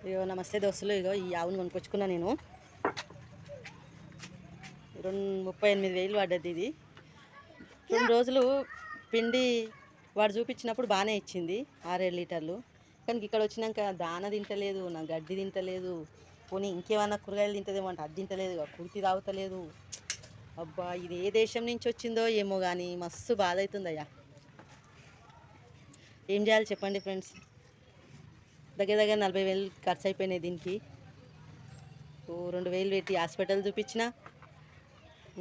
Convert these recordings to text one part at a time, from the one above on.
అయ్యో నమస్తే దోస్తులు, ఇగో ఈ ఆవును కొనుక్కొచ్చుకున్నా నేను. 38,000 పడ్డది ఇది. 2 రోజులు పిండి వాడు చూపించినప్పుడు బాగానే ఇచ్చింది, 6-7 లీటర్లు. కానీ ఇక్కడ వచ్చినాక దాన తింటలేదు, నా గడ్డి తింటలేదు, పోనీ ఇంకేమన్నా కూరగాయలు తింటదేమో అంటే అది తింటలేదు, కుర్తి తాగుతలేదు. అబ్బా, ఇది ఏ దేశం నుంచి వచ్చిందో ఏమో కానీ మస్తు బాధ అవుతుందయ్యా. ఏం చేయాలి చెప్పండి ఫ్రెండ్స్. దగ్గర 40,000 ఖర్చు అయిపోయినాయి దీనికి. 2,000 పెట్టి హాస్పిటల్ చూపించిన,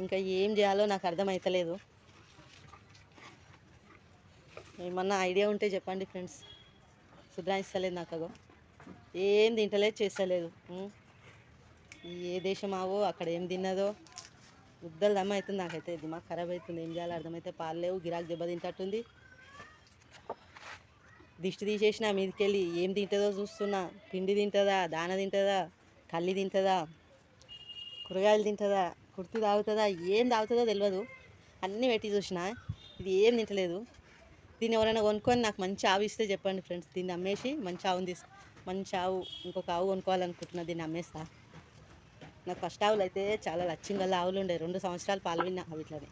ఇంకా ఏం చేయాలో నాకు అర్థమవుతలేదు. ఏమన్నా ఐడియా ఉంటే చెప్పండి ఫ్రెండ్స్. సుధారిస్తలేదు నాకు, అగో ఏం తింటలేదు, చేస్తలేదు. ఏ దేశం ఆవో అక్కడ ఏం తిన్నదో ముద్దలు దమ్మ అవుతుంది. నాకైతే దిమాగ్ ఖరాబ్ అవుతుంది. ఏం చేయాలో అర్థమైతే పాలు లేవు, గిరాకు దెబ్బ తింటట్టుంది. దిష్టి తీసేసిన మీదకెళ్ళి ఏం తింటుందో చూస్తున్నా. పిండి తింటుందా, దాన తింటుందా, కల్లి తింటుందా, కూరగాయలు తింటుందా, కుర్తి తాగుతుందా, ఏం తాగుతుందో తెలియదు. అన్నీ పెట్టి చూసిన, ఇది ఏం తింటలేదు. దీన్ని ఎవరైనా కొనుక్కొని నాకు మంచి ఆవు ఇస్తే చెప్పండి ఫ్రెండ్స్. దీన్ని అమ్మేసి మంచి ఆవుని మంచి ఆవు ఇంకొక ఆవు కొనుక్కోవాలనుకుంటున్నా. దీన్ని అమ్మేస్తా. నాకు ఫస్ట్ ఆవులు అయితే చాలా లచ్చింగల్ల ఆవులు ఉండే, 2 సంవత్సరాలు పాలు విన్నా వీటిని.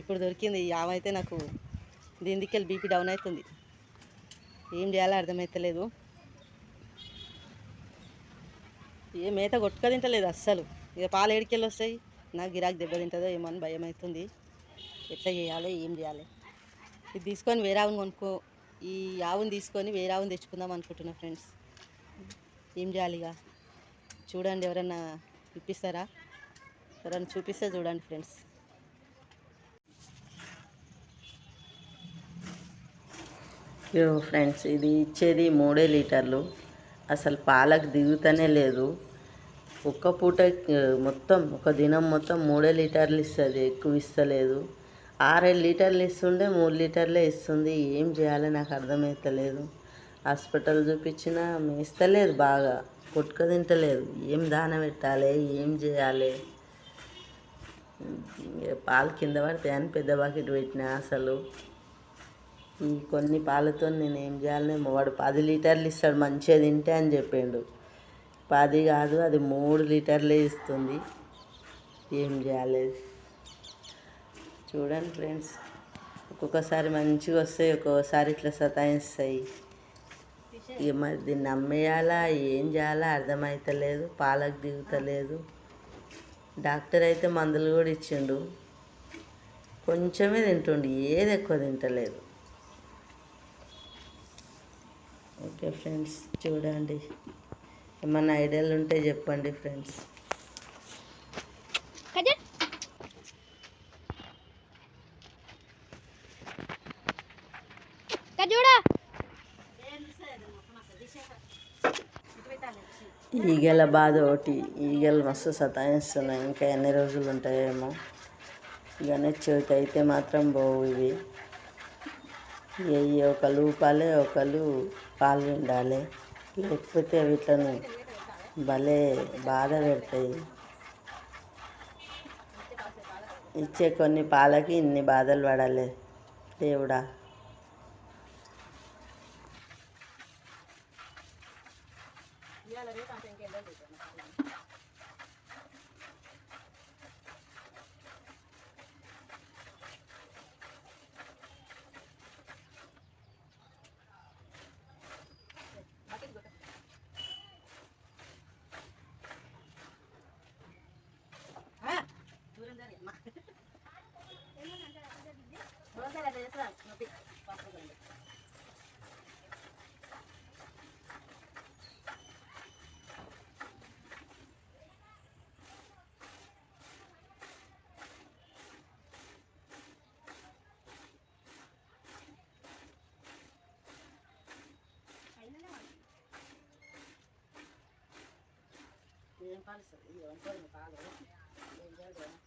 ఇప్పుడు దొరికింది ఈ ఆవు. అయితే నాకు దీని దిక్కెళ్ళి బీపీ డౌన్ అవుతుంది. ఏం చేయాలో అర్థమవుతలేదు. ఏ మేత కొట్టుక తింటలేదు అస్సలు. ఇక పాలు ఏడికెళ్ళి వస్తాయి, నాకు గిరాకు దెబ్బ తింటుందో ఏమో అని భయం అవుతుంది. ఎట్లా చేయాలి, ఏం చేయాలి. ఇది తీసుకొని వేరే ఆవుని ఈ ఆవుని తీసుకొని వేరే ఆవుని తెచ్చుకుందాం అనుకుంటున్నా ఫ్రెండ్స్. ఏం చేయాలి ఇక చూడండి. ఎవరన్నా ఇప్పిస్తారా? ఎవరన్నా చూపిస్తే చూడండి ఫ్రెండ్స్. ఫ్రెండ్స్, ఇది ఇచ్చేది 3 లీటర్లు. అసలు పాలకు దిగుతూనే లేదు. ఒక్క పూట మొత్తం ఒక దినం మొత్తం 3 లీటర్లు ఇస్తుంది, ఎక్కువ ఇస్తలేదు. 6-7 లీటర్లు ఇస్తుండే 3 లీటర్లే ఇస్తుంది. ఏం చేయాలో నాకు అర్థమవుతలేదు. హాస్పిటల్ చూపించినా మేస్తలేదు, బాగా కొట్టుక తింటలేదు. ఏం దాన పెట్టాలి, ఏం చేయాలి. పాలు కింద పడతాయని పెద్ద బకెట్ పెట్టినా. అసలు ఈ కొన్ని పాలతో నేను ఏం చేయాలనేమో. వాడు 10 లీటర్లు ఇస్తాడు మంచిగా తింటే అని చెప్పిండు. 10 కాదు, అది 3 లీటర్లే ఇస్తుంది. ఏం చేయాలి చూడండి ఫ్రెండ్స్. ఒక్కొక్కసారి మంచిగా వస్తాయి, ఒక్కొక్కసారి ఇట్లా సతాయిస్తాయి. ఇక మరి దీన్ని అమ్మేయాలా, ఏం చేయాలా అర్థమవుతలేదు. పాలకు దిగుతలేదు. డాక్టర్ అయితే మందులు కూడా ఇచ్చిండు, కొంచెమే తింటుండు, ఏది ఎక్కువ తింటలేదు. ఓకే ఫ్రెండ్స్, చూడండి. ఏమన్నా ఐడియాలు ఉంటే చెప్పండి ఫ్రెండ్స్. ఈగల బాధ ఒకటి. ఈగలు మస్తు సతాయిస్తున్నాయి. ఇంకా ఎన్ని రోజులు ఉంటాయేమో. గణేష్ చవితి అయితే మాత్రం పోవు ఇవి. ఒకళ్ళు ఊపాలి, ఒకళ్ళు పాలు విండాలి, లేకపోతే వీటిని భలే బాధ పెడతాయి. ఇచ్చే కొన్ని పాలకి ఇన్ని బాధలు పడాలి దేవుడా. ఏం పాలు ఇస్తుంది, పాలు ఏం చేయాలి.